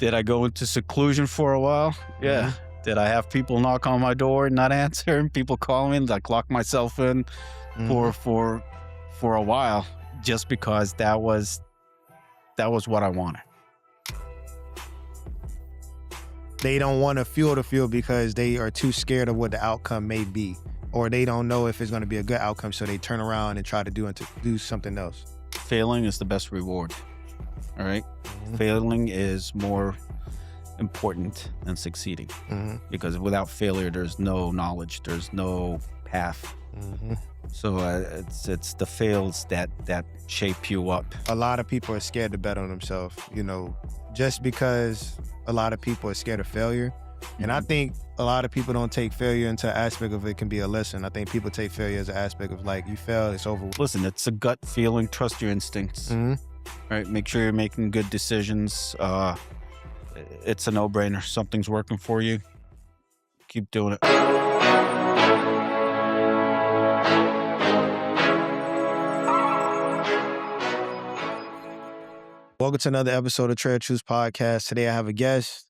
Did I go into seclusion for a while? Yeah. Did I have people knock on my door and not answer, and people call me, and like lock myself in for a while, just because that was what I wanted. They don't want to feel the feel because they are too scared of what the outcome may be, or they don't know if it's going to be a good outcome, so they turn around and try to do something else. Failing is the best reward. All right. Failing is more important than succeeding, because without failure, there's no knowledge, there's no path. So it's the fails that shape you up. A lot of people are scared to bet on themselves, just because a lot of people are scared of failure. And I think a lot of people don't take failure into an aspect of it can be a lesson. I think people take failure as an aspect of like, you failed, it's over. Listen, it's a gut feeling. Trust your instincts. Right? Make sure you're making good decisions. It's a no-brainer. Something's working for you. Keep doing it. Welcome to another episode of Trade Truths Podcast. Today I have a guest,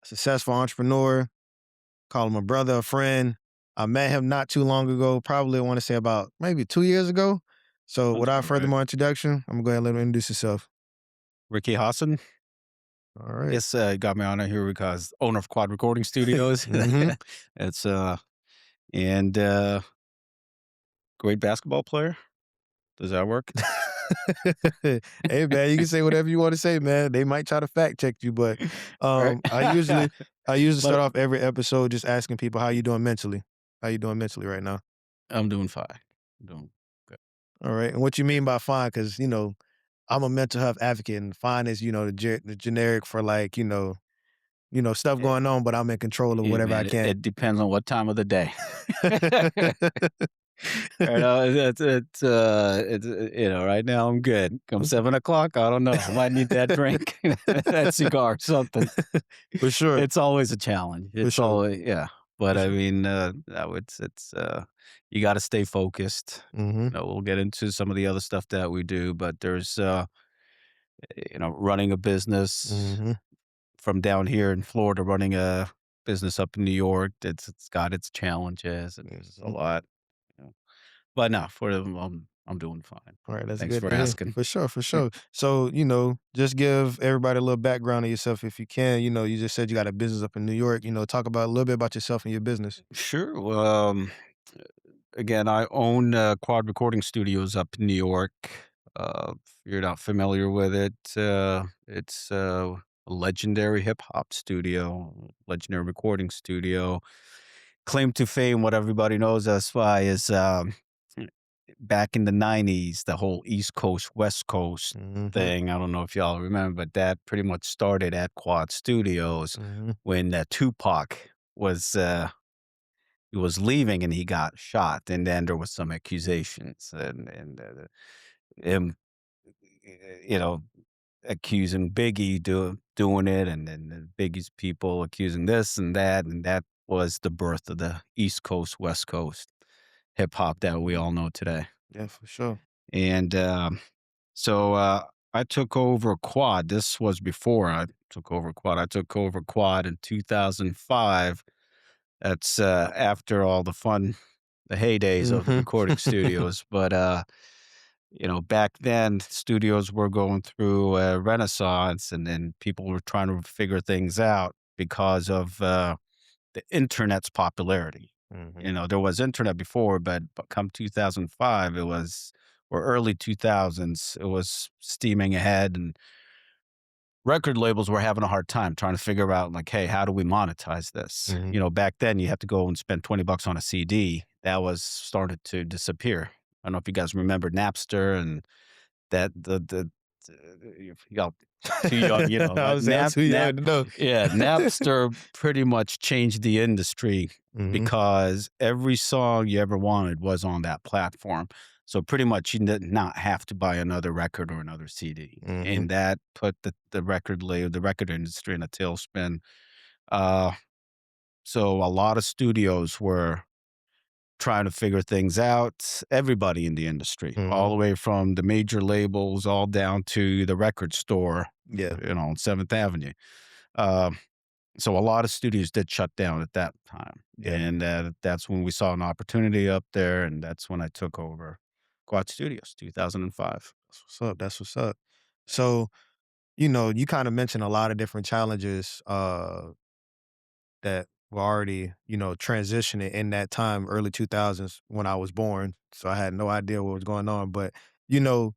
a successful entrepreneur. Call him a brother, a friend. I met him not too long ago, probably I want to say about maybe 2 years ago. So without further more introduction, I'm going to go ahead and let him introduce himself. Ricky Hosn. All right. Yes, got me on here because owner of Quad Recording Studios. It's and great basketball player. Does that work? Hey man, you can say whatever you want to say, man. They might try to fact check you, but I usually start off every episode just asking people how you doing mentally. How you doing mentally right now? I'm doing fine. I'm doing good. All right. And what you mean by fine? Because I'm a mental health advocate, and fine is the generic for like stuff going on, but I'm in control of whatever I can. It depends on what time of the day. It's right now I'm good. Come 7 o'clock, I don't know. I might need that drink, that cigar, something. For sure. It's always a challenge. It's always, yeah. But I mean, you got to stay focused. We'll get into some of the other stuff that we do, but there's, running a business from down here in Florida, running a business up in New York. It's got its challenges, and there's a lot. But no, I'm doing fine. All right, that's Thanks good for asking. For sure. So, just give everybody a little background of yourself if you can. You just said you got a business up in New York. Talk about a little bit about yourself and your business. Sure. Well, again, I own Quad Recording Studios up in New York. If you're not familiar with it, it's a legendary hip hop studio, legendary recording studio. Claim to fame, what everybody knows us by is back in the 90s, the whole East Coast, West Coast thing. I don't know if y'all remember, but that pretty much started at Quad Studios when Tupac was leaving and he got shot, and then there was some accusations and him, accusing Biggie doing it, and then Biggie's people accusing this and that was the birth of the East Coast, West Coast hip hop that we all know today. Yeah, for sure. And so I took over Quad. This was before I took over Quad. I took over Quad in 2005. That's after all the fun, the heydays of recording studios. But back then, studios were going through a renaissance, and then people were trying to figure things out because of the internet's popularity. There was internet before, but come 2005, or early 2000s, it was steaming ahead, and record labels were having a hard time trying to figure out, like, hey, how do we monetize this? Back then you had to go and spend $20 on a CD. That was started to disappear. I don't know if you guys remember Napster and that y'all too young, I was too young to know. Yeah, Napster pretty much changed the industry because every song you ever wanted was on that platform. So pretty much you did not have to buy another record or another CD, and that put the record industry in a tailspin. So a lot of studios were trying to figure things out. Everybody in the industry, all the way from the major labels, all down to the record store, on 7th Avenue. Um, so a lot of studios did shut down at that time, Yeah, and that's when we saw an opportunity up there, and that's when I took over Quad Studios, 2005. that's what's up. That's what's up. So, you kind of mentioned a lot of different challenges that were already, transitioning in that time, early 2000s when I was born. So I had no idea what was going on. But, you know,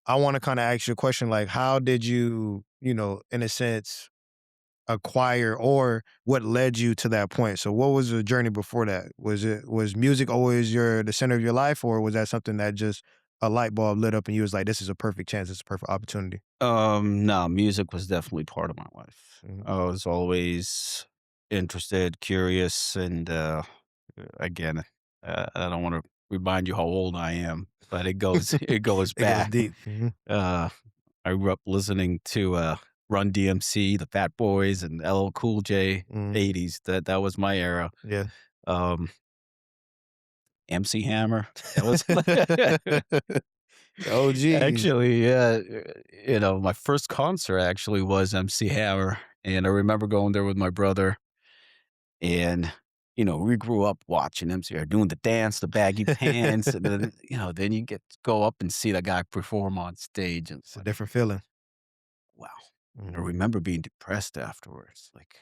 I want to kind of ask you a question like, how did you, in a sense, acquire or what led you to that point? So what was the journey before that? Was music always the center of your life, or was that something that just a light bulb lit up and you was like, this is a perfect chance, it's a perfect opportunity? No, music was definitely part of my life. Mhm. I was always interested, curious, and again, I don't want to remind you how old I am, but it goes it goes It goes back. deep. Mhm. Uh, I grew up listening to Run DMC, the Fat Boys, and LL Cool J. Mhm. 80s. That was my era. Yeah. Um, MC Hammer. That was OGs. actually, yeah. My first concert actually was MC Hammer, and I remember going there with my brother, and we grew up watching MC Hammer doing the dance, the baggy pants, and then then you get to go up and see the guy perform on stage, and it's It's a like, different feeling. wow. I Mhm. remember being depressed afterwards, like,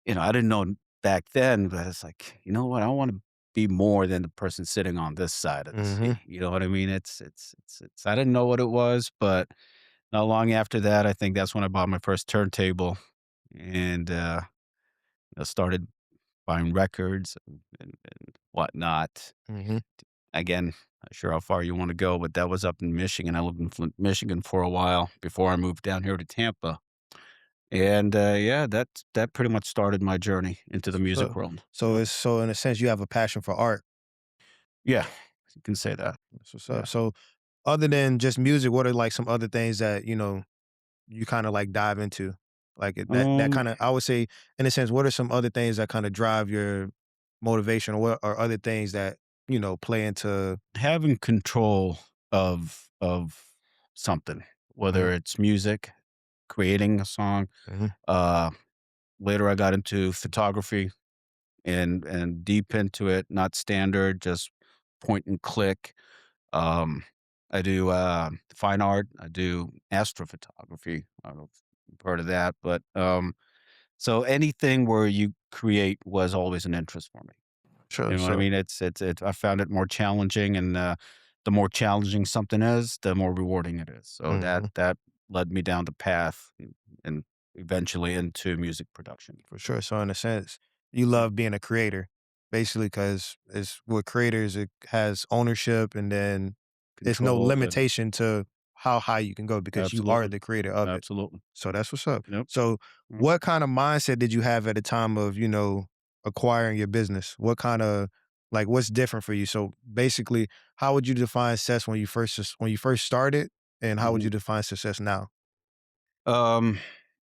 I didn't know back then, but it's like, you know what? I want to be more than the person sitting on this side of the Mhm. sea. You know what I mean? It's. I didn't know what it was, but not long after that, I think that's when I bought my first turntable, and I started buying records and whatnot. Mhm. Again, not sure how far you want to go, but that was up in Michigan. I lived in Flint, Michigan for a while before I moved down here to Tampa. And, yeah, that pretty much started my journey into the music So world. so Yep. it's so in a sense you have a passion for art. Yeah, you can say that. That's what's up. Yeah. So other than just music, what are like some other things that, you kinda like dive into? Like that Um, kinda I would say in a sense, what are some other things that kinda drive your motivation or what are other things that, play into having control of something, Mhm. whether it's music, creating a song. Mhm. Uh, Later I got into photography and deep into it, not standard, just point and click. Um, I do, fine art. I do astrophotography. I don't know if you've heard of that, but, so anything where you create was always an interest for me. You Sure. know what I So mean? It's I found it more challenging, and, the more challenging something is, the more rewarding it is. So that Mhm. that led me down the path and eventually into music production. For sure. So in a sense, you love being a creator, basically, because it's with creators, it has ownership and then there's no Control and limitation to how high you can go because you are absolutely, the creator of it. absolutely. So that's what's up. Yep. So Mm. what kind of mindset did you have at the time of, acquiring your business? What kind of like what's different for you? So basically, how would you define success when you first started and how would Mhm. you define success now? Um,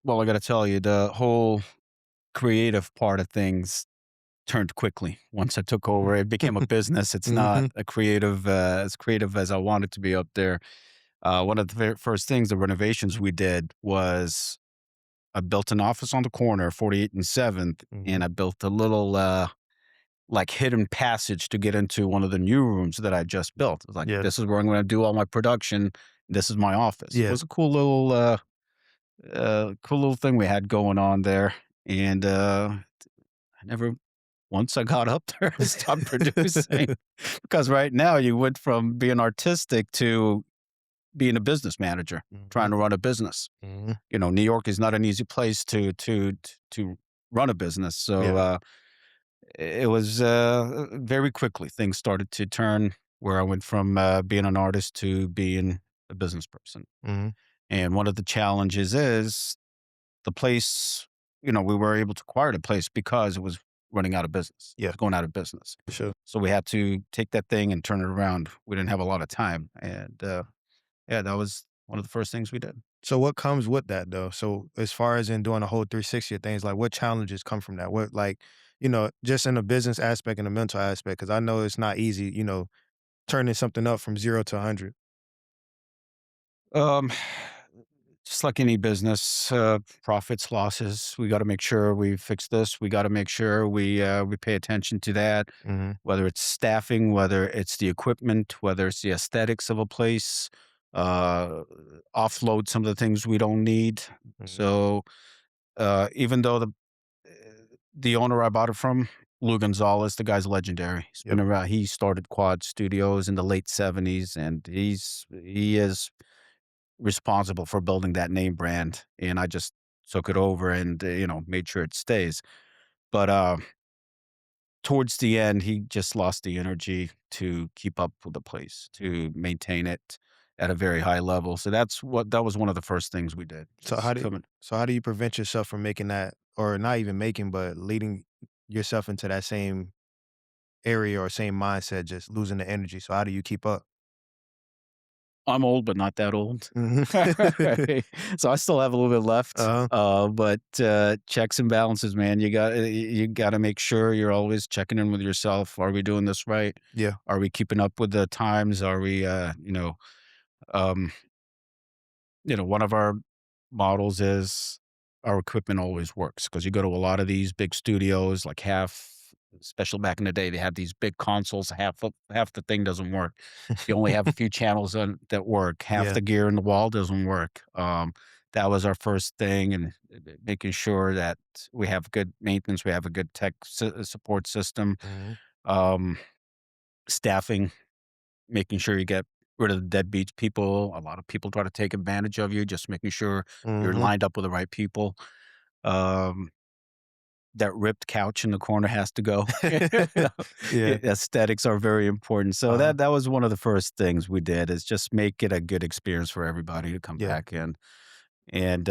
well, I gotta tell you, the whole creative part of things turned quickly once I took over. It became a business. It's not Mhm. a as creative as I wanted to be up there. One of the first things, the renovations we did was I built an office on the corner, 48th and 7th, Mhm. and I built a little like hidden passage to get into one of the new rooms that I just built. It's like, Yeah. this is where I'm going to do all my production. This is my office. It Yeah. was a cool little thing we had going on there. And I never, once I got up there, I stopped producing because right now you went from being artistic to being a business manager, trying Mhm. to run a business. Mhm. New York is not an easy place to run a business. So Yeah. it was very quickly things started to turn where I went from being an artist to being a business person. Mhm. And one of the challenges is the place. We were able to acquire the place because it was running out of business. It Yeah. was going out of business. Sure. So we had to take that thing and turn it around. We didn't have a lot of time, and yeah, that was one of the first things we did. So what comes with that though? So as far as in doing a whole 360 of things, like what challenges come from that? What like, just in a business aspect and a mental aspect, because I know it's not easy, turning something up from 0 to 100. Um, Just like any business, profits, losses, we gotta make sure we fix this. We gotta make sure we pay attention to that, Mhm, whether it's staffing, whether it's the equipment, whether it's the aesthetics of a place, uh, offload some of the things we don't need. mhm. So, even though the owner I bought it from, Lou Gonzalez, the guy's legendary. He's been Yep. around. He started Quad Studios in the late '70s, and he is responsible for building that name brand, and I just took it over and, made sure it stays. But, towards the end, he just lost the energy to keep up with the place, to maintain it at a very high level. So that was one of the first things we did, So is coming. how do you prevent yourself from making that, or not even making, but leading yourself into that same area or same mindset, just losing the energy? So how do you keep up? I'm old, but not that old. Mhm. So I still have a little bit left, Uh-huh. but, checks and balances, man. You gotta make sure you're always checking in with yourself. Are we doing this right? Yeah. Are we keeping up with the times? Are we, um, one of our models is our equipment always works, because you go to a lot of these big studios, like especially back in the day, they had these big consoles, half the thing doesn't work. You only have a few channels on that work. Half Yeah. the gear in the wall doesn't work. That was our first thing, and making sure that we have good maintenance, we have a good tech support system, Mhm. um, staffing, making sure you get rid of the deadbeats people. A lot of people try to take advantage of you, just making sure you're Mhm. lined up with the right people. Um, that ripped couch in the corner has to go. Yeah. Aesthetics are very important. So Uh-huh. that was one of the first things we did, is just make it a good experience for everybody to come Yeah. back in. And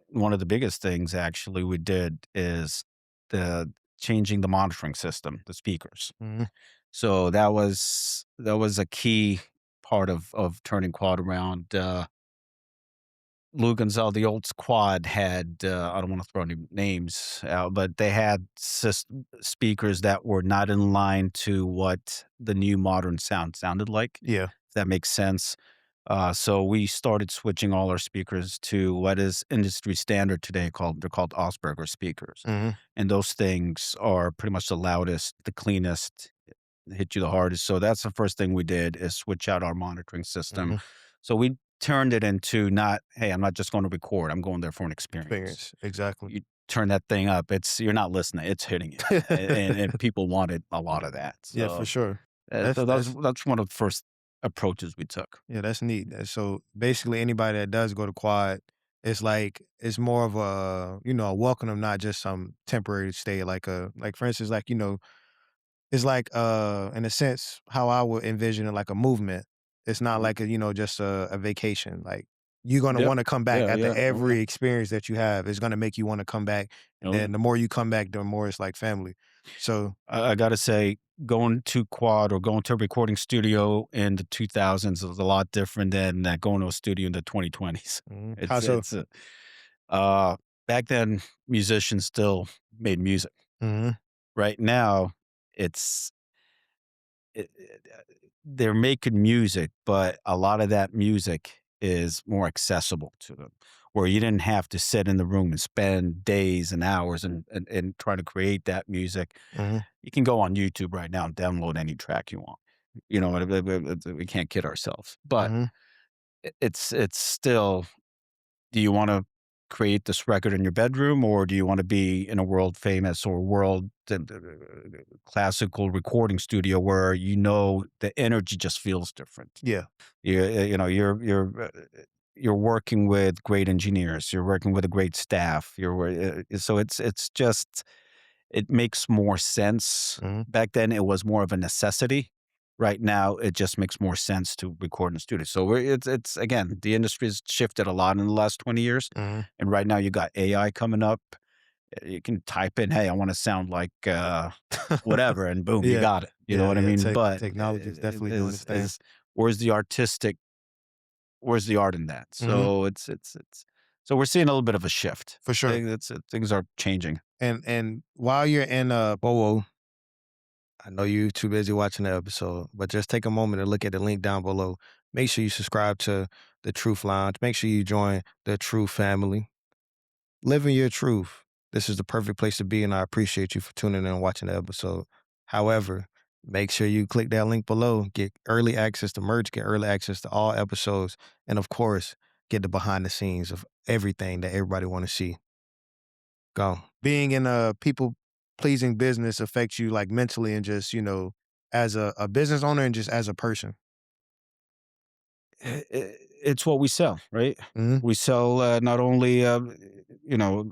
one of the biggest things actually we did is the changing the monitoring system, the speakers. Mhm. So that was a key part of turning Quad around. Lou Gonzalez, the old squad had, I don't wanna throw any names out, but they had speakers that were not in line to what the new modern sound sounded like, Yeah. if that makes sense. So we started switching all our speakers to what is industry standard today, they're called Osberger speakers, Mhm. and those things are pretty much the loudest, the cleanest, hit you the hardest. So that's the first thing we did, is switch out our monitoring system. Mhm. So we turned it into, not, "Hey, I'm not just gonna record, I'm going there for an experience." Experience. Exactly. You turn that thing up, you're not listening, it's hitting you, and people wanted a lot of that. Yeah, for So, sure. That's so that's that's one of the first approaches we took. yeah, that's neat. So basically anybody that does go to quad, it's like it's more of a, a welcome them, not just some temporary stay. Like for instance, it's like, in a sense, how I would envision it, like a movement. It's not Mhm. like just a vacation. Like, you're gonna Yep. wanna come back Yeah, after yeah. Oh, yeah. every experience that you have. It's gonna make you wanna come back, and Oh, yeah. then the more you come back, the more it's like family. So I gotta say, going to Quad or going to a recording studio in the 2000s was a lot different than, going to a studio in the 2020s. mhm. How It's so? it's, uh, back then, musicians still made music. Mhm, Right now, it's they're making music, but a lot of that music is more accessible to them, where you didn't have to sit in the room and spend days and hours and try to create that music. mhm, You can go on YouTube right now and download any track you want. We can't kid ourselves, but mhm. it's still, do you wanna create this record in your bedroom, or do you wanna be in a world famous or world classical recording studio where the energy just feels different? Yeah. You're working with great engineers, you're working with a great staff, so it's just, it makes more sense. Mhm, Back then, it was more of a necessity. Right now, it just makes more sense to record in the studio. So it's again, the industry's shifted a lot in the last 20 years, mhm. and right now you got AI coming up. You can type in, "Hey, I wanna sound like, whatever," and boom, you Yeah. got it. You know Yeah, what I yeah. mean? But, Technology is definitely doing its thing. is where's the artistic where's the art in that? Mhm. So it's so we're seeing a little bit of a shift. For sure. Things are changing. And while you're in, Bowo, I know you're too busy watching the episode, but just take a moment to look at the link down below. Make sure you subscribe to the Truth Lounge. Make sure you join the Truth family. Living your truth. This is the perfect place to be, and I appreciate you for tuning in and watching the episode. However, make sure you click that link below, get early access to merch, get early access to all episodes, and of course, get the behind the scenes of everything that everybody want to see. Go. Being in a people pleasing business affects you like mentally and just, as a business owner and just as a person. It's what we sell, right? Mhm. We sell, not only, you know,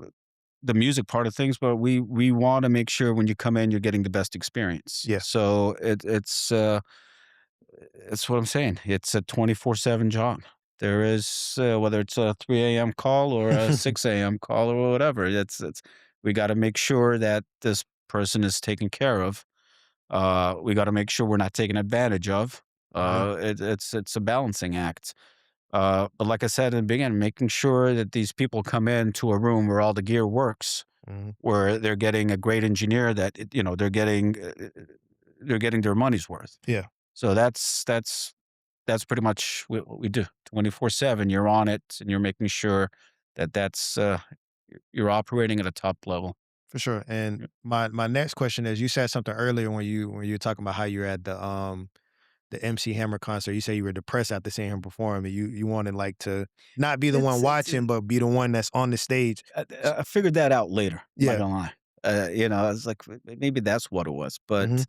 the music part of things, but we wanna make sure when you come in, you're getting the best experience. Yeah. So it's what I'm saying. It's a 24/7 job. There is, whether it's a 3 a.m. call or a 6 a.m. call or whatever, it's we gotta make sure that this person is taken care of. We gotta make sure we're not taken advantage of. Mhm. It's a balancing act. But like I said in the beginning, making sure that these people come into a room where all the gear works, Mhm. where they're getting a great engineer that they're getting their money's worth. Yeah, So that's pretty much what we do. 24/7. You're on it, and you're making sure that you're operating at a top level. for sure. And Yeah. my next question is, you said something earlier when you were talking about how you're at the MC Hammer concert. You say you were depressed after seeing him perform, and you wanted like to not be the one It's watching, but be the one that's on the stage. I figured that out later. I'm not Yeah. gonna lie. I was like, maybe that's what it was. Mhm. But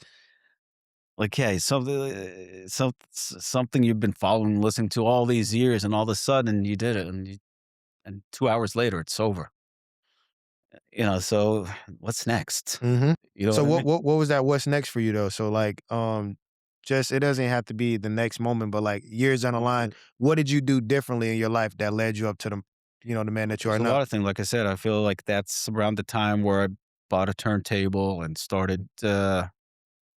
like, yeah, something you've been following, listening to all these years, and all of a sudden you did it, and 2 hours later it's over. So what's next? Mhm. You know So what I mean? what was that what's next for you though? So like just it doesn't have to be the next moment, but like years down the line, what did you do differently in your life that led you up to the man that you There's are a now? lot of things. Like I said, I feel like that's around the time where I bought a turntable and started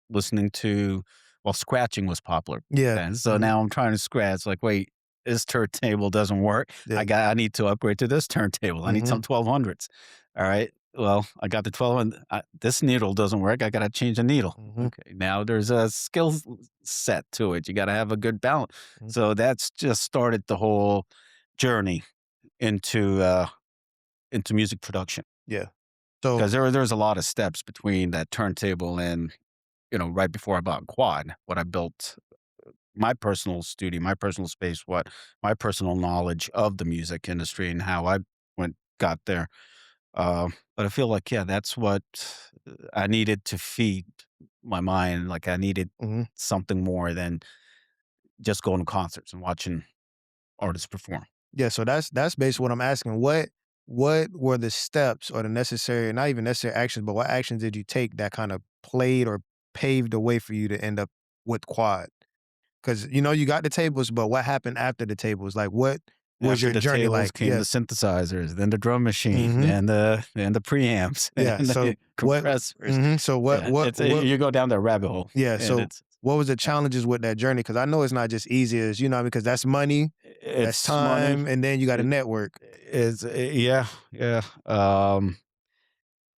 listening to, well, scratching was popular Yeah. then. So Mhm. now I'm trying to scratch. Like, wait, this turntable doesn't work. Yeah. I need to upgrade to this turntable. I need Mhm. some 1200s. All right. Well, I got the 1200. This needle doesn't work. I got to change the needle. Mhm. Okay. Now there's a skill set to it. You got to have a good balance. Mhm. So that's just started the whole journey into music production, Yeah. So because there's a lot of steps between that turntable and right before I bought quad, what I built, my personal studio, my personal space, what my personal knowledge of the music industry and how I got there. But I feel like, yeah, that's what I needed to feed my mind. Like I needed mhm. something more than just going to concerts and watching artists perform. Yeah, so that's basically what I'm asking. What were the steps or the necessary, not even necessary actions, but what actions did you take that kind of played or paved the way for you to end up with quad? Because you got the tables, but what happened after the tables? Like what was After your the journey tables like? came Yeah. the synthesizers, then the drum machine, Mhm. and the preamps, Yeah. and So the what compressors. so Yeah, you go down that rabbit hole, yeah, and so what was the yeah, challenges with that journey? Because I know it's not just easy as, because that's money, that's it's money. time, and then you got to It network. yeah, yeah.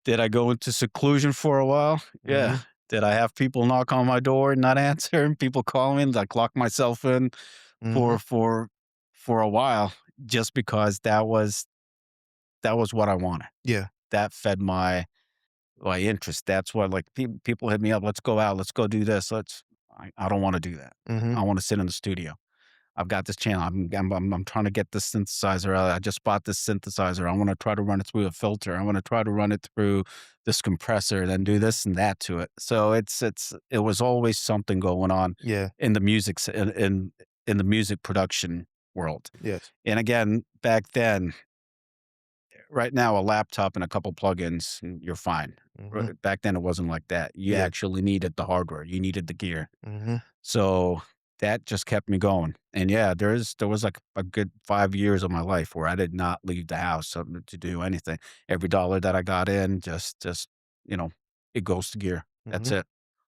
Did I go into seclusion for a while? Yeah. Mhm. Did I have people knock on my door and not answer, and people call me, and like lock myself in Mhm. for a while just because that was what I wanted. Yeah. That fed my interest. That's what, like, people hit me up, "Let's go out, let's go do this, I don't wanna do that. Mhm. I wanna sit in the studio. I've got this channel, I'm trying to get this synthesizer out. I just bought this synthesizer. I wanna try to run it through a filter. I wanna try to run it through this compressor, then do this and that to it." So it was always something going on Yeah. in the music s in the music production world. Yes. And again, back then, right now, a laptop and a couple plugins, you're fine. Mhm. Back then, it wasn't like that. You Yeah. actually needed the hardware. You needed the gear. Mhm. So that just kept me going. And yeah, there was like a good 5 years of my life where I did not leave the house to do anything. Every dollar that I got in, just you know, it goes to gear. That's Mhm. it.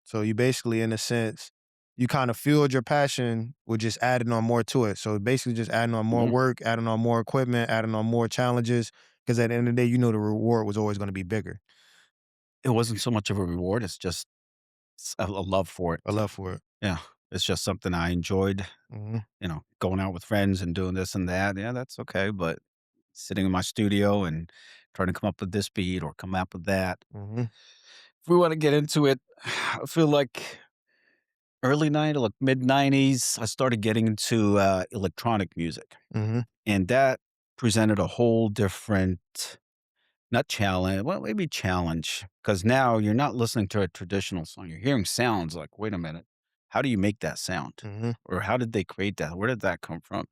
So you basically, in a sense, you kind of fueled your passion with just adding on more to it. So basically, just adding on more Mhm. work, adding on more equipment, adding on more challenges. Because at the end of the day, the reward was always going to be bigger. It wasn't so much of a reward. It's just a love for A it. love for it. Yeah. It's just something I enjoyed, Mhm, going out with friends and doing this and that. Yeah, that's okay. But sitting in my studio and trying to come up with this beat or come up with that. mhm, If we want to get into it, I feel like early 90s, like mid 90s, I started getting into electronic music. mhm, And that presented a whole different, not challenge, well, maybe challenge, because now you're not listening to a traditional song. You're hearing sounds like, wait a minute, how do you make that sound? mhm, Or how did they create that? Where did that come from?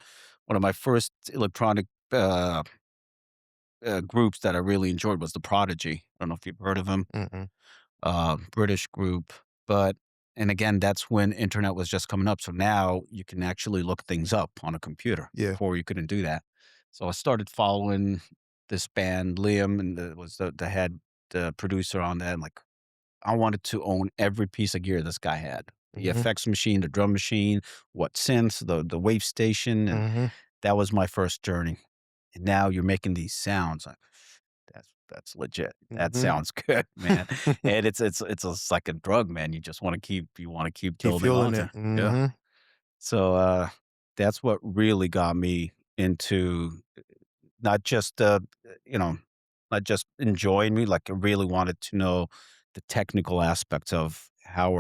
One of my first electronic groups that I really enjoyed was The Prodigy. I don't know if you've heard of them, mm-mm. British group. But, and again, that's when internet was just coming up. So now you can actually look things up on a computer. Yeah, Before you couldn't do that. So I started following this band, Liam, and was the head producer on that. And like, I wanted to own every piece of gear this guy had. The mhm, effects machine, the drum machine, what synths, the wave station, and mhm, that was my first journey. And now you're making these sounds like, that's legit. That mhm. sounds good, man. And it's like a drug, man. You want to keep Keep building fueling on it. to. Yeah. Mhm. So that's what really got me into not just you know, not just enjoying me, like I really wanted to know the technical aspects of how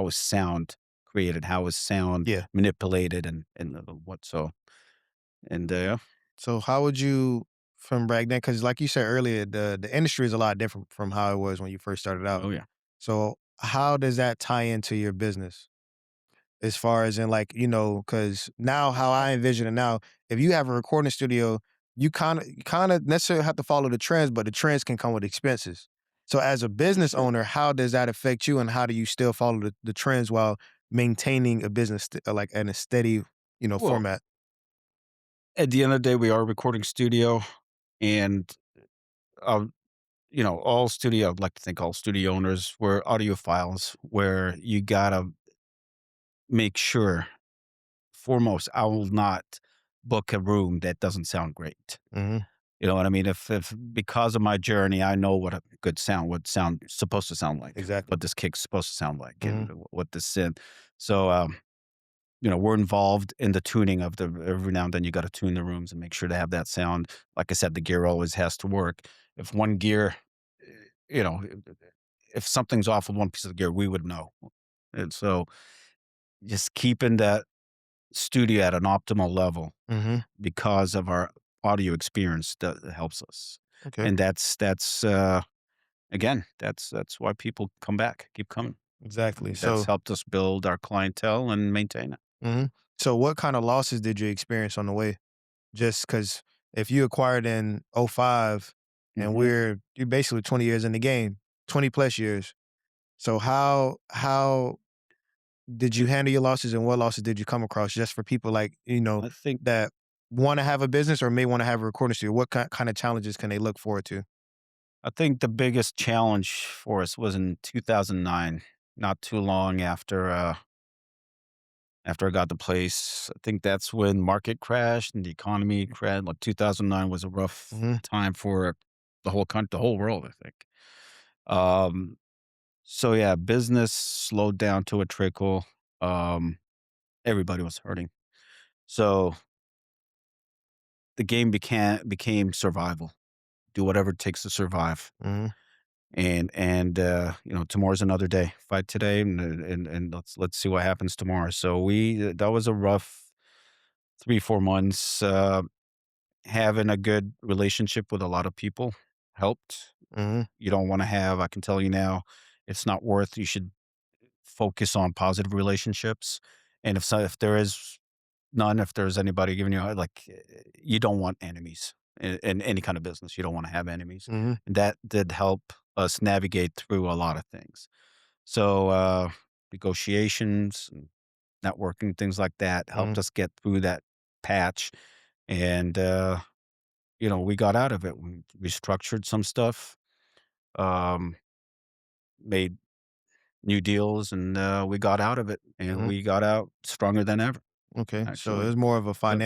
is sound created, how is sound Yeah. manipulated, and what so. And yeah. So how would you from back then? Because like you said earlier, the industry is a lot different from how it was when you first started out. Oh yeah. So how does that tie into your business? As far as in like, because now how I envision it now, if you have a recording studio, you kinda necessarily have to follow the trends, but the trends can come with expenses. So as a business Sure. owner, how does that affect you and how do you still follow the trends while maintaining a business like in a steady, Well, format? at the end of the day, we are a recording studio, and um, I'd like to think all studio owners were audiophiles, where you gotta make sure. Foremost, I will not book a room that doesn't sound great. Mhm. You know what I mean? If because of my journey, I know what a good sound would sound supposed to sound like, Exactly. what this kick's supposed to sound like, and Mhm. what this synth. So, we're involved in the tuning of the every now and then you got to tune the rooms and make sure to have that sound. Like I said, the gear always has to work. If one gear, eh, you know, if something's off with one piece of the gear, we would know. And so, just keeping that studio at an optimal level Mhm. because of our audio experience that helps us. Okay. And again, that's why people come back, keep coming. Exactly. That's So helped us build our clientele and maintain it. mhm. So what kind of losses did you experience on the way? Just because if you acquired in '05 and Mhm. you're basically 20 years in the game, 20 plus years. So how did you handle your losses and what losses did you come across just for people like, I think that wanna have a business or may wanna have a recording studio? What kind of challenges can they look forward to? I think the biggest challenge for us was in 2009, not too long after I got the place. I think that's when market crashed and the economy crashed. Like 2009 was a rough Mhm, time for the whole country, the whole world, I think. Um, so yeah, business slowed down to a trickle. Um, Everybody was hurting. So the game became survival. Do whatever it takes to survive. mhm, And tomorrow's another day. Fight today, and let's see what happens tomorrow. So that was a rough 3 4 months. Having a good relationship with a lot of people helped. mhm, You don't want to have. I can tell you now, it's not worth. You should focus on positive relationships. And if there is none, if there's anybody giving you you don't want enemies in any kind of business. You don't want to have enemies. mhm, And that did help us navigate through a lot of things. So negotiations and networking, things like that helped mhm, us get through that patch. And we got out of it. We restructured some stuff, um, made new deals, and we got out of it, and mhm. we got out stronger than ever, Okay. So actually. it's more of a Yep.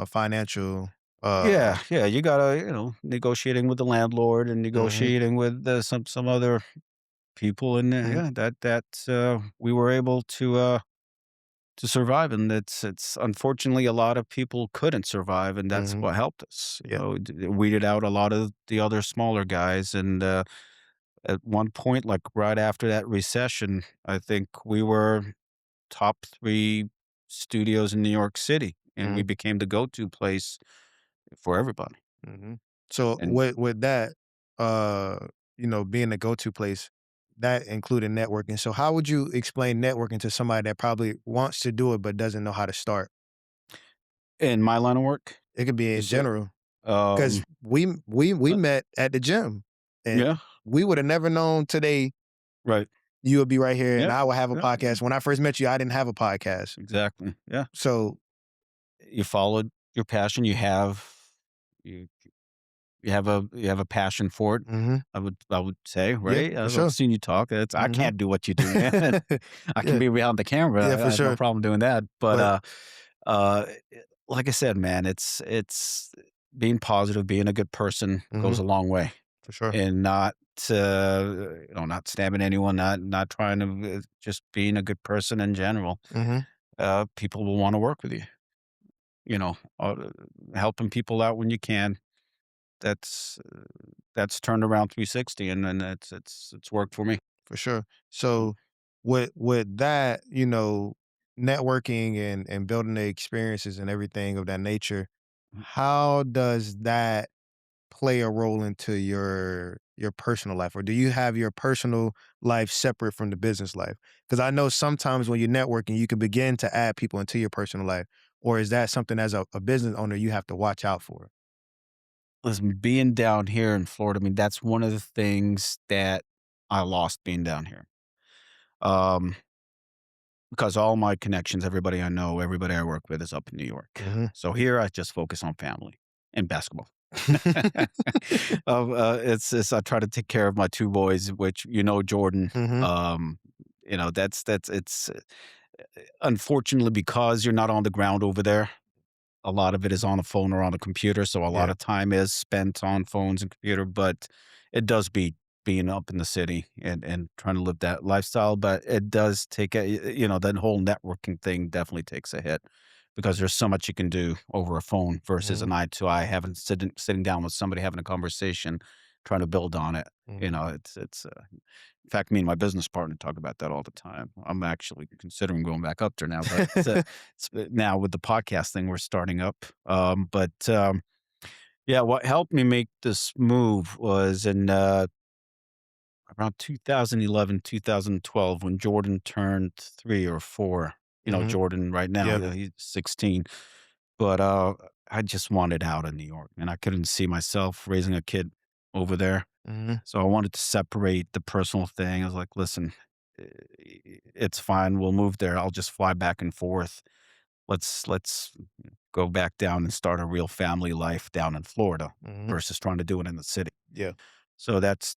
financial, uh Yeah, you gotta, negotiating with the landlord and mhm, negotiating with some other people, and mhm, yeah, that we were able to. to survive, and it's unfortunately a lot of people couldn't survive, and that's Mhm. what helped us. Yeah. It weeded out a lot of the other smaller guys, and at one point, like right after that recession, I think we were top 3 studios in New York City, and we Mhm. became the go-to place for everybody. Mhm. So And with that, being the go-to place, that included networking. So how would you explain networking to somebody that probably wants to do it but doesn't know how to start? in my line of work, It could be you in said, general. Because um, we uh, met at the gym, and yeah, we would have never known today right. you would be right here and Yeah, I would have a yeah, yeah, podcast. When I first met you, I didn't have a podcast. exactly. Yeah. So You followed your passion, you you have a passion for it, mhm, I would say, yeah, right? for I've sure. seen you talk, I Mhm. can't do what you do, man. I can Yeah, be behind the camera, yeah, I for have no sure. problem doing that, but, But uh, like I said, man, it's being positive, being a good person goes mhm, a long way, for sure. and not, not stabbing anyone, not trying to, just being a good person in general. Mhm, People will wanna work with you, helping people out when you can. That's that's turned around 360, and then it's worked for me. for sure. So with that, networking and building the experiences and everything of that nature, Mm. how does that play a role into your personal life, or do you have your personal life separate from the business life? Because I know sometimes when you're networking, you can begin to add people into your personal life, or is that something as a business owner you have to watch out for? Listen, being down here in Florida, I mean, that's one of the things that I lost being down here. Um, because all my connections, everybody I know, everybody I work with is up in New York. Hmm. So here I just focus on family and basketball. It's I try to take care of my 2 boys, which, Jordan, Hmm. that's it's unfortunately, because you're not on the ground over there, a lot of it is on a phone or on a computer, so a lot Yeah. of time is spent on phones and computer, but it does beat being up in the city and trying to live that lifestyle, but it does take that whole networking thing definitely takes a hit because there's so much you can do over a phone versus Hmm. an eye to eye, having sitting down with somebody, having a conversation, trying to build on it. Hmm. It's in fact, me and my business partner talk about that all the time. I'm actually considering going back up there now, but now with the podcast thing we're starting up. Yeah, what helped me make this move was in around 2011, 2012, when Jordan turned 3 or 4. Hmm. Jordan right now, Yeah. he's 16, but I just wanted out of New York, and I couldn't see myself raising a kid over there. Hmm. So I wanted to separate the personal thing. I was like, listen, it's fine. We'll move there. I'll just fly back and forth. Let's go back down and start a real family life down in Florida Hmm. versus trying to do it in the city. Yeah. So that's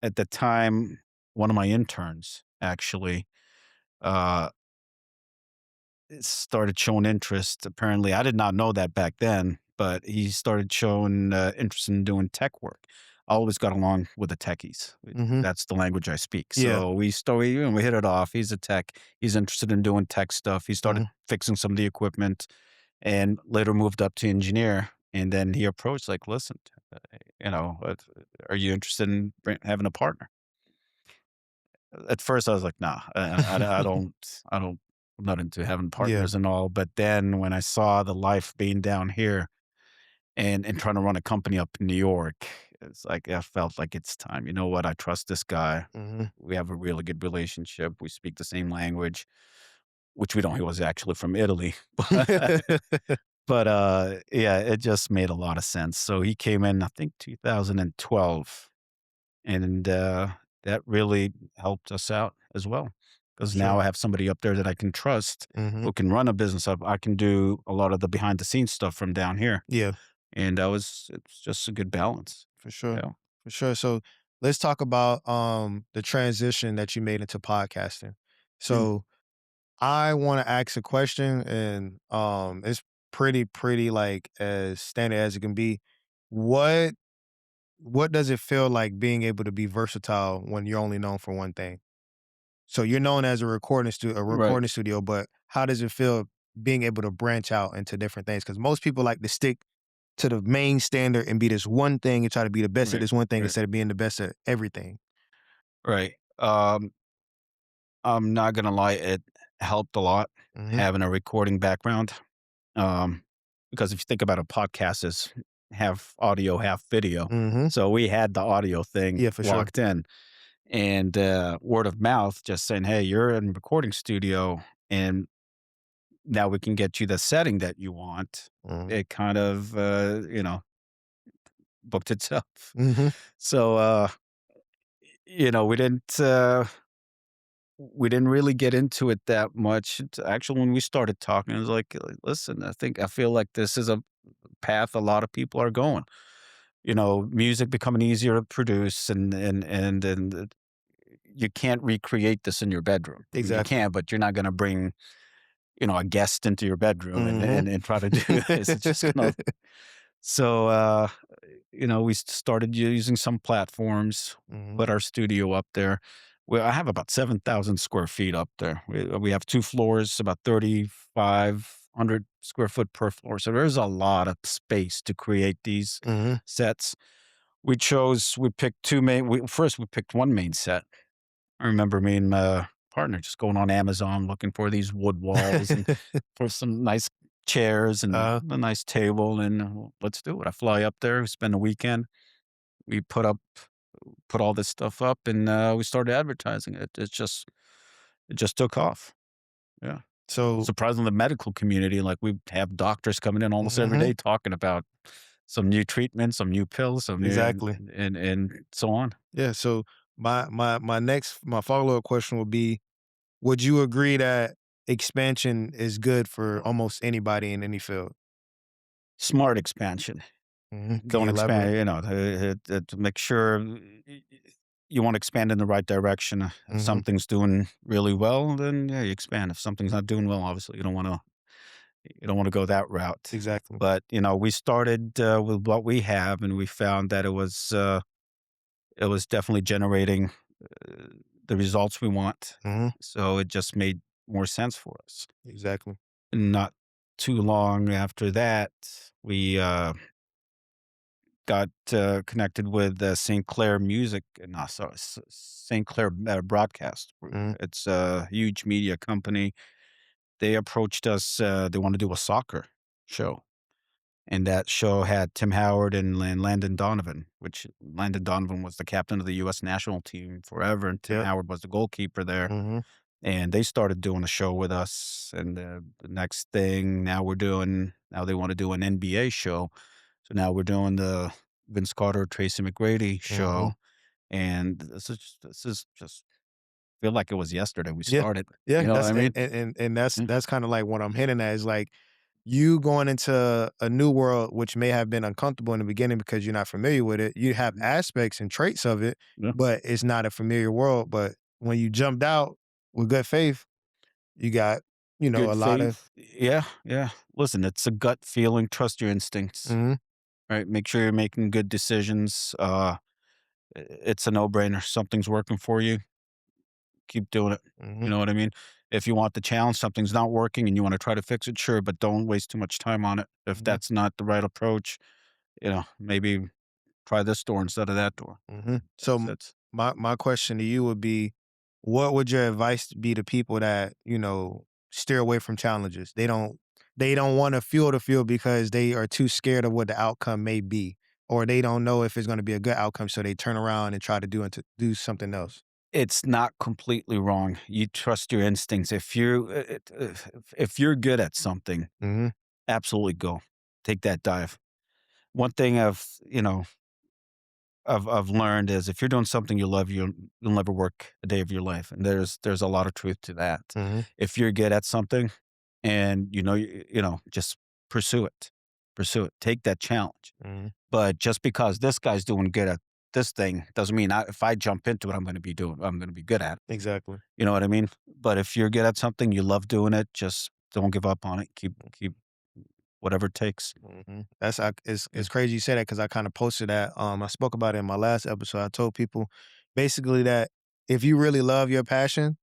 at the time, one of my interns actually uh started showing interest. Apparently, I did not know that back then, but he started showing interest in doing tech work. I always got along with the techies. Hmm. That's the language I speak. Yeah. So we hit it off. He's a tech. He's interested in doing tech stuff. He started Hmm. fixing some of the equipment, and later moved up to engineer. And then he approached like, "Listen, uh, are you interested in having a partner?" At first, I was like, "Nah, I don't, I'm not into having Yeah. partners and all." But then when I saw the life being down here and trying to run a company up in New York, it's like I felt like it's time. You know what? I trust this guy. Hmm. We have a really good relationship. We speak the same language, which we don't. He was actually from Italy, but yeah, it just made a lot of sense. So he came in, I think, 2012. And, that really helped us out as well, For because now sure. I have somebody up there that I can trust Hmm. who can run a business up. I can do a lot of the behind the scenes stuff from down here, Yeah. and it's just a good balance. For sure. Yeah. For sure. So let's talk about the transition that you made into podcasting. Yeah. So I want to ask a question and it's pretty like as standard as it can be. What what does it feel like being able to be versatile when you're only known for one thing? So you're known as a Right, recording studio, but how does it feel being able to branch out into different things? Because most people like to stick to the main standard and be this one thing and try to be the best at right, this one thing right, instead of being the best at everything. right. I'm not gonna lie, it helped a lot Mhm, having a recording background. Um, because if you think about a podcast is half audio, half video. mhm. So we had the audio thing Yeah, for sure. locked in and word of mouth just saying, hey, you're in a recording studio and now we can get you the setting that you want. Mhm, It kind of, booked itself. mhm, So, you know, we didn't really get into it that much. Actually, when we started talking, it was like, listen, I feel like this is a path a lot of people are going. You know, music becoming easier to produce and you can't recreate this in your bedroom. I mean, you exactly. can, but you're not gonna bring, a guest into your bedroom and Mhm. and try to do this. It's just gonna so, we started using some platforms, Mhm, put our studio up there. Well, I have about 7,000 square feet up there. We have 2 floors, about 3,500 square foot per floor, so there's a lot of space to create these mhm. sets. We picked 2 main we first, we picked 1 main set. I remember me and my partner just going on Amazon looking for these wood walls and for some nice chairs and Uh-huh. a nice table, and well, let's do it. I fly up there, spend a weekend. We put all this stuff up, and we started advertising it. It just took off. Yeah. So Surprisingly, the medical community, like we have doctors coming in almost every mhm, day talking about some new treatments, some new pills, some new exactly. and so on. Yeah, so my follow-up question would be, would you agree that expansion is good for almost anybody in any field? Smart expansion. Mhm. Can Don't you elaborate? expand, to make sure you want to expand in the right direction. If Mhm, something's doing really well, then yeah, you expand. If something's not doing well, obviously you don't want to go that route. exactly. But we started with what we have, and we found that it was definitely generating uh, the results we want. Mhm, So it just made more sense for us. exactly. Not too long after that, we got connected with St. Clair Music, no, sorry, St. Clair Broadcast Group. Mhm, It's a huge media company. They approached us. They want to do a soccer show. And that show had Tim Howard and Landon Donovan, which Landon Donovan was the captain of the US national team forever, and Tim yep. Howard was the goalkeeper there. Mhm, And they started doing a show with us. And the next thing, now they want to do an NBA show. So now we're doing the Vince Carter, Tracy McGrady mhm. show. And this is just feel like it was yesterday we Yeah. started. Yeah, You know what that's I mean? and that's Yeah. that's kinda like what I'm hitting at is, like, you going into a new world, which may have been uncomfortable in the beginning because you're not familiar with it. You have aspects and traits of it, Yeah. but it's not a familiar world, but when you jumped out with good faith, you got, a Good lot of faith. Yeah. Yeah. Listen, it's a gut feeling. Trust your instincts. mhm, Right? Make sure you're making good decisions. It's a no-brainer. Something's working for you, keep doing it. mhm, You know what I mean? If you want the challenge, something's not working and you want to try to fix it, sure, but don't waste too much time on it. If mhm, that's not the right approach, maybe try this door instead of that door. mhm. So, That's it. my question to you would be, what would your advice be to people that, steer away from challenges? They don't wanna feel the feel because they are too scared of what the outcome may be, or they don't know if it's gonna be a good outcome, so they turn around and try to do something else. It's not completely wrong. You trust your instincts. If you're good at something, Mhm, absolutely go. Take that dive. One thing I've learned is if you're doing something you love, you'll never work a day of your life, and there's a lot of truth to that. mhm, If you're good at something and just pursue it. Pursue it. Take that challenge. mhm, But just because this guy's doing good at this thing doesn't mean if I jump into it, I'm gonna be good at it. exactly. You know what I mean? But if you're good at something, you love doing it, just don't give up on it. Keep whatever it takes. Mhm. That's I Yeah. it's crazy you say that because I kinda posted that, I spoke about it in my last episode. I told people basically that if you really love your passion,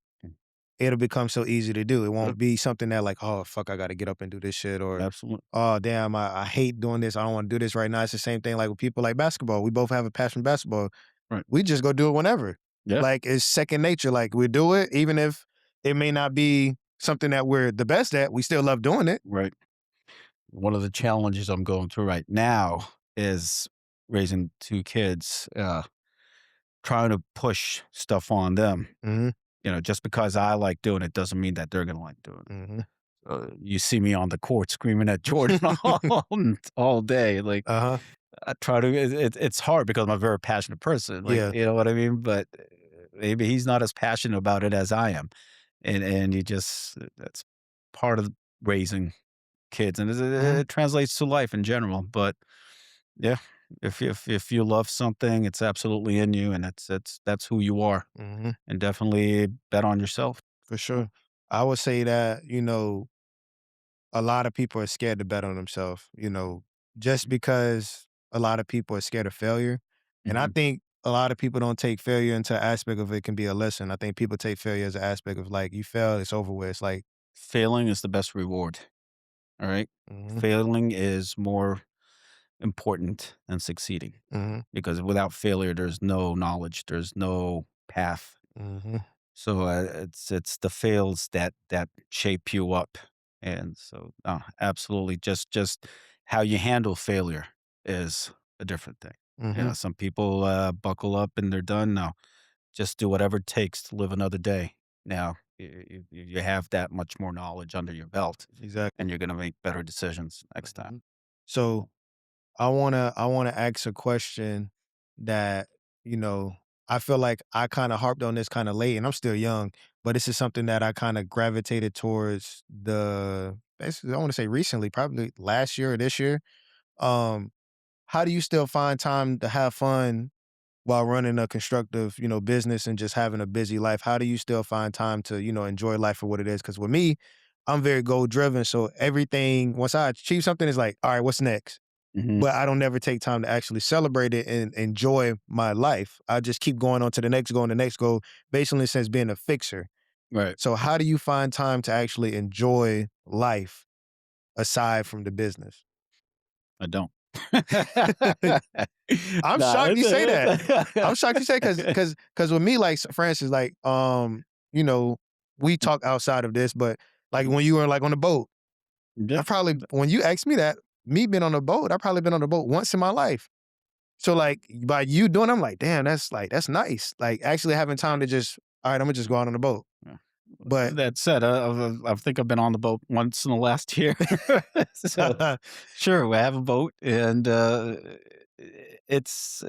it'll become so easy to do. It Yep. won't be something that like, oh fuck, I got to get up and do this shit, or Absolutely. oh damn, I hate doing this. I don't want to do this right now. It's the same thing like with people like basketball. We both have a passion for basketball. Right. We just go do it whenever. Yeah. Like it's second nature. Like we do it, even if it may not be something that we're the best at. We still love doing it. Right. One of the challenges I'm going through right now is raising 2 kids, trying to push stuff on them. Hmm. Just because I like doing it doesn't mean that they're gonna like doing it. Hmm. You see me on the court screaming at Jordan all day. Like, Uh-huh. I try to it's hard because I'm a very passionate person, like, Yeah. you know what I mean? But, maybe he's not as passionate about it as I am, and you just that's part of raising kids, and Hmm. it translates to life in general, but yeah, if you love something, it's absolutely in you, and that's who you are, Hmm. and definitely bet on yourself. For Yeah. sure. I would say that, a lot of people are scared to bet on themselves, just because a lot of people are scared of failure. And I Mhm. think a lot of people don't take failure into an aspect of it can be a lesson. I think people take failure as an aspect of like, you fail, it's over with. It's like, Failing is the best reward, alright? mhm, Failing is more important than succeeding, mhm, because without failure, there's no knowledge, there's no path. mhm, So, it's the fails that shape you up, and so, absolutely, just how you handle failure is a different thing. mhm, Some people, buckle up and they're done. No, just do whatever it takes to live another day. Now, you have that much more knowledge under your belt, exactly. and you're gonna make better decisions next time. Mhm. So I wanna ask a question that, you know, I feel like I kinda harped on this kinda late, and I'm still young, but this is something that I kinda gravitated towards basically, I wanna say recently, probably last year or this year. Um, how do you still find time to have fun while running a constructive, business and just having a busy life? How do you still find time to, enjoy life for what it is? Because with me, I'm very goal driven. So everything, once I achieve something, is like, all right, what's next? Mhm. But I don't never take time to actually celebrate it and enjoy my life. I just keep going on to the next goal and the next goal, basically since being a fixer. Right. So how do you find time to actually enjoy life aside from the business? I don't. I'm Nah, shocked you say that. I'm shocked you say because it's because with me, like for instance, like you know, we talk outside of this, but like when you were like on the boat, yeah. I probably when you asked me that, me being on the boat, I probably been on the boat once in my life. So like by you doing, I'm like, damn, that's nice. Like actually having time to just, all right, I'm gonna just go out on the boat. Yeah. But That said, I think I've been on the boat once in the last year. So, sure, we have a boat, and, it's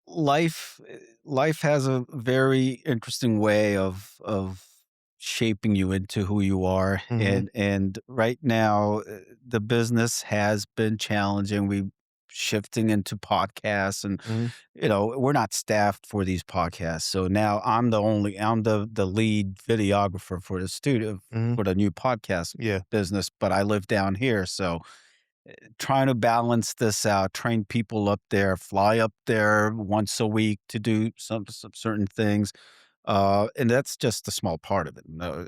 life has a very interesting way of shaping you into who you are, hmm and right now, the business has been challenging. We shifting into podcasts, and hmm we're not staffed for these podcasts. So now I'm the lead videographer for the studio hmm for the new podcast yeah, business, but I live down here, so trying to balance this out, train people up there, fly up there once a week to do some certain things. And that's just a small part of it. No,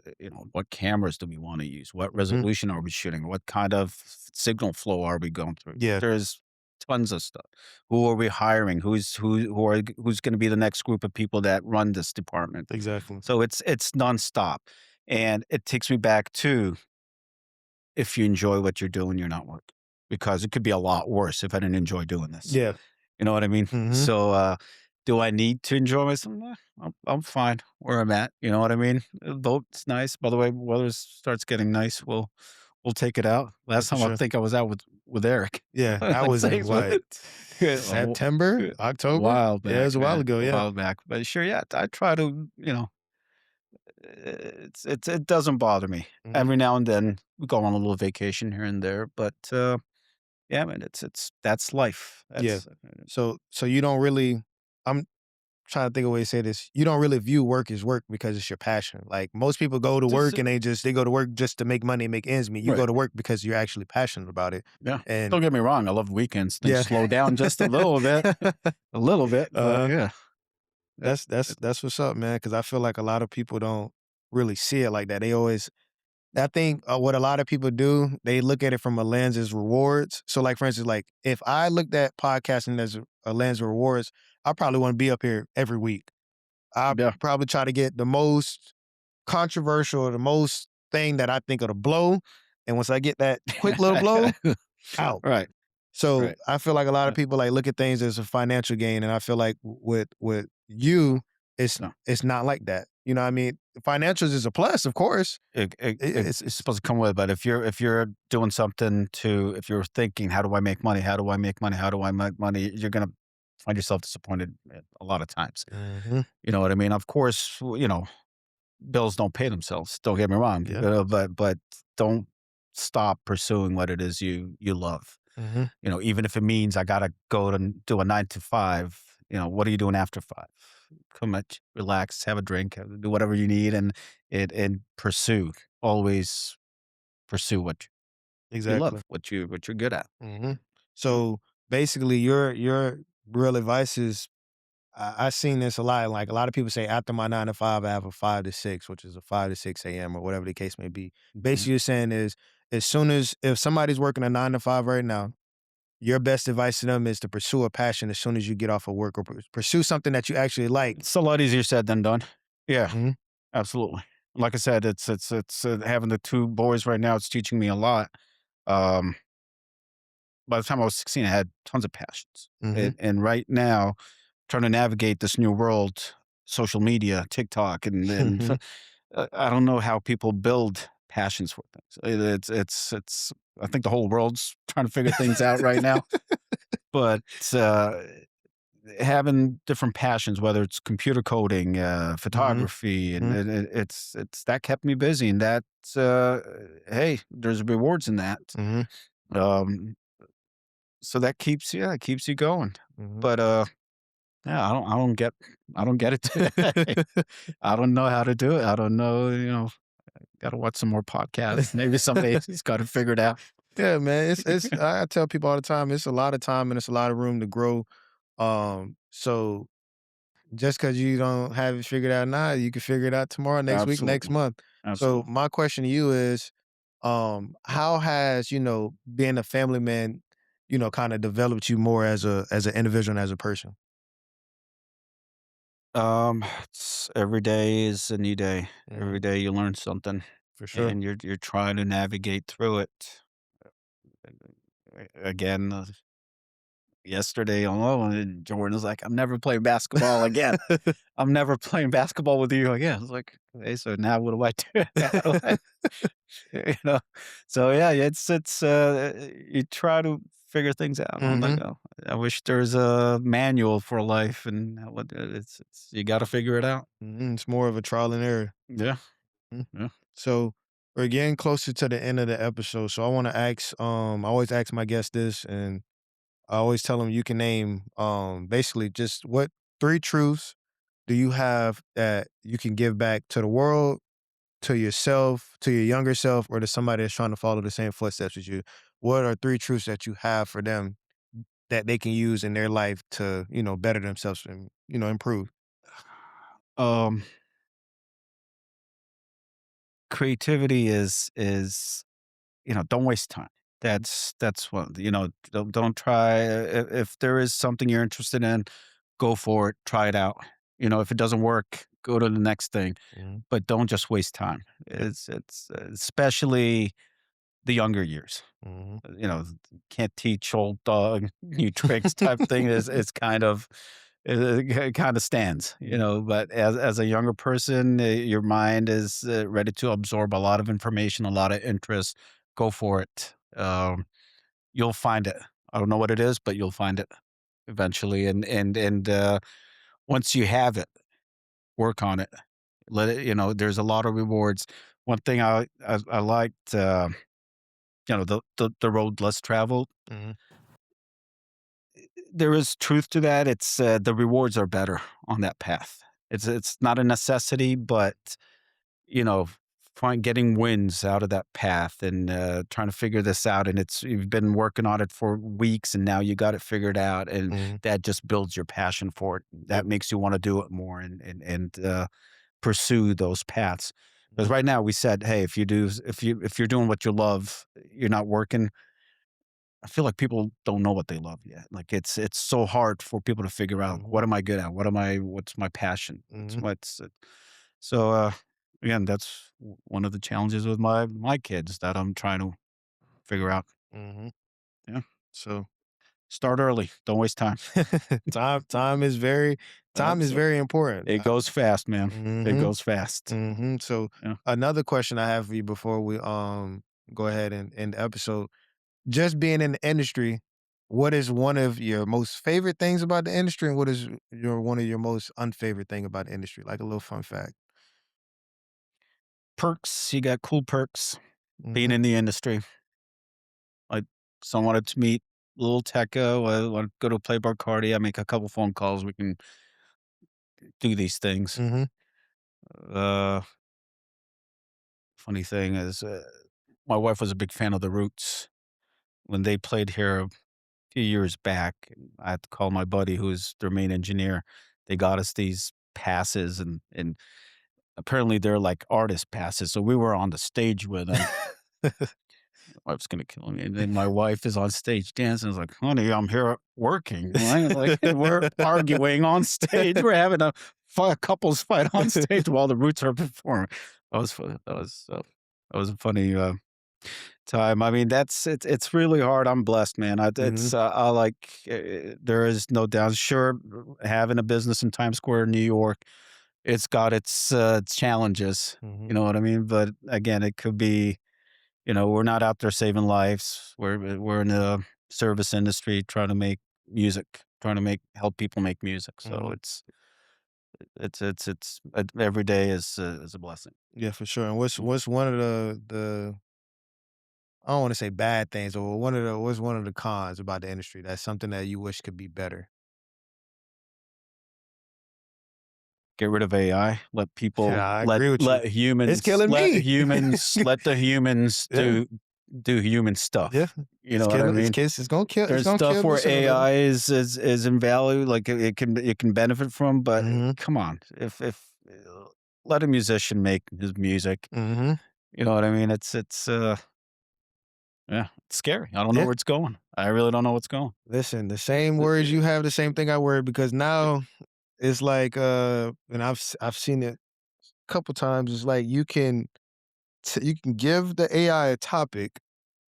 what cameras do we want to use? What hmm resolution are we shooting? What kind of signal flow are we going through? yeah, There's tons of stuff. Who are we hiring? Who's going to be the next group of people that run this department? exactly. So it's nonstop, and it takes me back to, if you enjoy what you're doing, you're not working, because it could be a lot worse if I didn't enjoy doing this. Yeah. You know what I mean? hmm So, do I need to enjoy myself? I'm fine where I'm at. You know what I mean? The boat's nice. By the way, weather starts getting nice. We'll take it out. Yeah, Last for time I sure. think I was out with Eric. Yeah, that Like was in six with what, it. A September, October? while Yeah, it back, was a while man. ago. A Yeah. while back. But sure, yeah. I try to. It doesn't bother me. hmm Every now and then we go on a little vacation here and there, but yeah, man, it's that's life. Yeah. That's So you don't really. I'm trying to think of a way to say this. You don't really view work as work because it's your passion. Like most people go to just work and they go to work just to make money and make ends meet. You right. go to work because you're actually passionate about it. Yeah. And Don't get me wrong. I love weekends. Things yeah. slow down just a little bit, but uh yeah. It That's what's up, man. Because I feel like a lot of people don't really see it like that. They always I think, what a lot of people do, they look at it from a lens as rewards. So, like, for instance, like, if I looked at podcasting as a lens of rewards, I probably wanna be up here every week. I yeah. probably try to get the most controversial, the most thing that I think of the blow, and once I get that quick little blow, out. Right, So, right. I feel like a lot of Uh, people, like, look at things as a financial gain, and I feel like with you, no. it's not like that. You know what I mean? Financials is a plus, of course. It's supposed to come with it, but if you're doing something to if you're thinking, "How do I make money? How do I make money? How do I make money?" You're gonna find yourself disappointed a lot of times. Mhm. You know what I mean? Of course, bills don't pay themselves, don't get me wrong, Yeah. but don't stop pursuing what it is you love. Mhm. Even if it means I gotta go to do a 9 to 5, what are you doing after 5? Come at relax, have a drink, do whatever you need, and pursue. Always pursue what you love, Exactly. what you're good at. Mhm. Yeah. So, basically, your real advice is I seen this a lot, like, a lot of people say, "After my 9 to 5, I have a 5 to 6," which is a 5 to 6 AM or whatever the case may be. Mhm. Basically, you're saying is, as soon as if somebody's working a 9 to 5 right now, your best advice to them is to pursue a passion as soon as you get off of work or pursue something that you actually like. It's a lot easier said than done. Yeah, Mhm. absolutely. Like I said, having the 2 boys right now, it's teaching me a lot. Um, by the time I was 16, I had tons of passions, Mhm. and right now, trying to navigate this new world, social media, TikTok, and Mhm. I don't know how people build passions for things. It's I think the whole world's trying to figure things out right now, but, having different passions, whether it's computer coding, Mhm. photography, and Mhm. it's that kept me busy, and that's, hey, there's rewards in that. Mhm. Um, so that keeps you going. Mhm. But, yeah, I don't get it today. I don't know how to do it. I don't know, gotta watch some more podcasts. Maybe somebody's got it figured out. Yeah, man. It's I tell people all the time, it's a lot of time and it's a lot of room to grow. So just because you don't have it figured out now, you can figure it out tomorrow, next week, next Absolutely. month. So Absolutely. my question to you is, how has, being a family man, kind of developed you more as an individual and as a person? It's every day is a new day. Mhm. Every day you learn something, For sure. and you're trying to navigate through it. Again, yesterday alone, and Jordan was like, "I'm never playing basketball again. I'm never playing basketball with you again." I was like, "Okay, so now what do I do? How do I?" You know? So, yeah, you try to figure things out. I'm like, Mhm. "Oh, I wish there's a manual for life, and what it's you gotta figure it out." Mhm. It's more of a trial and error. Yeah, Mhm. yeah. So we're getting closer to the end of the episode. So I want to ask, I always ask my guests this, and I always tell them you can name, basically just what three truths do you have that you can give back to the world, to yourself, to your younger self, or to somebody that's trying to follow the same footsteps as you? What are three truths that you have for them that they can use in their life to, better themselves and, improve? Um, Creativity is don't waste time. That's what don't try if there is something you're interested in, go for it, try it out. If it doesn't work, go to the next thing, Mhm. but don't just waste time. It's especially the younger years. Mhm. Can't teach old dog new tricks type thing is kind of stands, but as a younger person, your mind is ready to absorb a lot of information, a lot of interest. Go for it. You'll find it. I don't know what it is, but you'll find it eventually. And once you have it, work on it. Let it. There's a lot of rewards. One thing I liked, the road less traveled. Mhm. There is truth to that. It's the rewards are better on that path. It's not a necessity, but you know getting wins out of that path and trying to figure this out. And you've been working on it for weeks, and now you got it figured out, and Mhm. that just builds your passion for it. Yep. That makes you want to do it more and pursue those paths. Because Mhm. right now we said, hey, if you're doing what you love, you're not working. I feel like people don't know what they love yet. Like it's so hard for people to figure out Mhm. what am I good at? What's my passion? Mhm. So again, that's one of the challenges with my kids that I'm trying to figure out. Mhm. Yeah. So Start early. Don't waste time. time is very That's important. it goes fast, man. It Mhm. goes fast. Mhm. So Yeah. another question I have for you before we go ahead and end the episode. Just being in the industry, what is one of your most favorite things about the industry, and what is your one of your most unfavorite thing about the industry? Like a little fun fact. Perks. You got cool perks being Mhm. in the industry. Like someone wanted to meet little Techo. I want to go to a Playboy party. I make a couple phone calls. We can do these things. Mhm. Uh, Funny thing is, my wife was a big fan of the Roots when they played here a few years back. I had to call my buddy, who's their main engineer. They got us these passes, and apparently they're like artist passes. So we were on the stage with them. My wife's gonna kill me. And then my wife is on stage dancing. I was like, honey, I'm here working. Right? Like we're arguing on stage. We're having a couples fight on stage while the Roots are performing. That was fun. That was a funny time. I mean, it's really hard. I'm blessed, man. Mhm. I like there is no doubt. Sure, having a business in Times Square, New York, it's got its challenges. Mhm. You know what I mean? But again, it could be, we're not out there saving lives. We're in the service industry trying to make music, trying to help people make music. So Mhm. every day is a blessing. Yeah, for sure. And Mm. what's one of the I don't want to say bad things, but what's one of the cons about the industry? That's something that you wish could be better. Get rid of AI. Let Yeah, people I agree with you. It's killing me. let the humans Yeah, do human yeah. stuff. You know what I mean? It's There's gonna stuff kill the where cinema. AI is invaluable, like it can benefit from, but Mhm. come on, if let a musician make his music. Mhm. You know what I mean? It's yeah, it's scary. I don't know Yeah. where it's going. I really don't know what's going. Listen, the Uh, same uh, words uh, you have, the same thing I worry because now it's like, and I've seen it a couple times. It's like you can give the AI a topic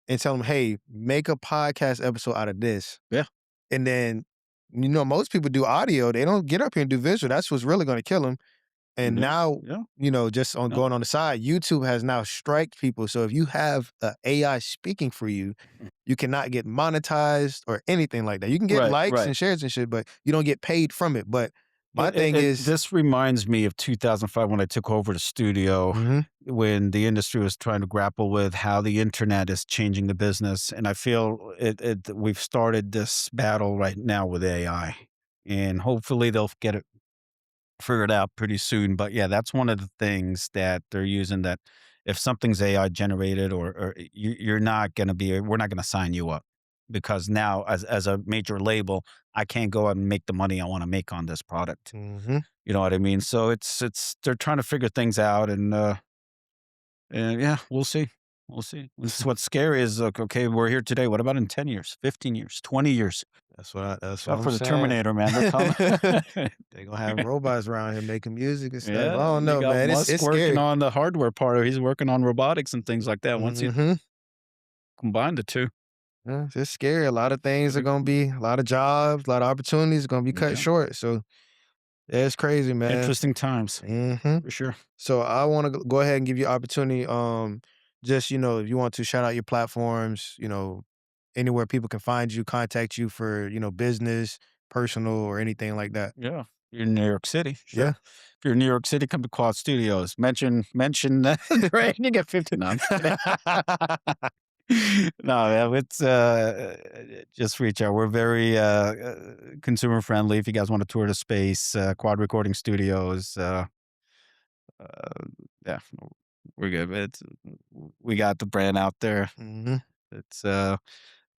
and tell them, "Hey, make a podcast episode out of this." Yeah, And then, most people do audio. They don't get up here and do visual. That's what's really gonna kill them. And yeah, now, yeah, just on yeah. going on the side, YouTube has now striked people. So if you have a AI speaking for you, you cannot get monetized or anything like that. You can get Right, likes right. and shares and shit, but you don't get paid from it. But my thing is, This reminds me of 2005 when I took over the studio, mhm, when the industry was trying to grapple with how the internet is changing the business, and I feel we've started this battle right now with AI, and hopefully they'll get it figured out pretty soon. But yeah, that's one of the things that they're using. That if something's AI generated, or you're not going to be, we're not going to sign you up because now, as a major label, I can't go out and make the money I want to make on this product. mhm. You know what I mean? So it's they're trying to figure things out, and yeah, we'll see. We'll see. What's scary is, like, okay, we're here today. What about in 10 years, 15 years, 20 years? That's what Out I'm for the saying. Terminator, man. They're coming. They gonna have robots around here making music and stuff. I Yeah, don't they know, got man. Musk It's working scary. on the hardware part. He's working on robotics and things like that. Once you Mhm. combine the two, Yeah, it's scary. A lot of it's things are gonna be gonna cool. be a lot of jobs, a lot of opportunities are gonna be cut Yeah, short. So yeah, it's crazy, man. interesting times Mhm. for sure. So I want to go ahead and give you opportunity. Just if you want to shout out your platforms, anywhere people can find you, contact you for business, personal, or anything like that. Yeah, you're in New York City, Yeah. sure. If you're in New York City, come to Quad Studios. Mention right. You get 50. No, I'm just kidding. No, yeah, it's just reach out. We're very consumer friendly. If you guys want to tour the space, Quad Recording Studios, uh, yeah, We're good. It's we got the brand out there. Mhm. It's It's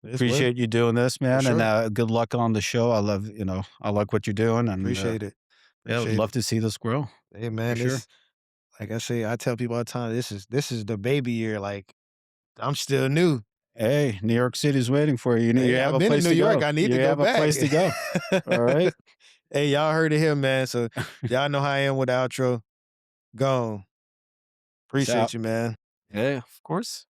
work appreciate you doing this, for man, and sure. good luck on the show. I love, I like what you're doing, and Appreciate it. yeah, I would Appreciate love it. to see this grow Hey, for man, sure. this like I say, I tell people all the time, this is the baby year, like, I'm still new. Hey, New York City's waiting for you. You Hey, have I've a been in place New to York, go. I need to You go have a back. place to go. All right. Hey, y'all heard it here, man, so y'all know how I am with the outro. Gone. Peace Appreciate out. you, man. Yeah, of course.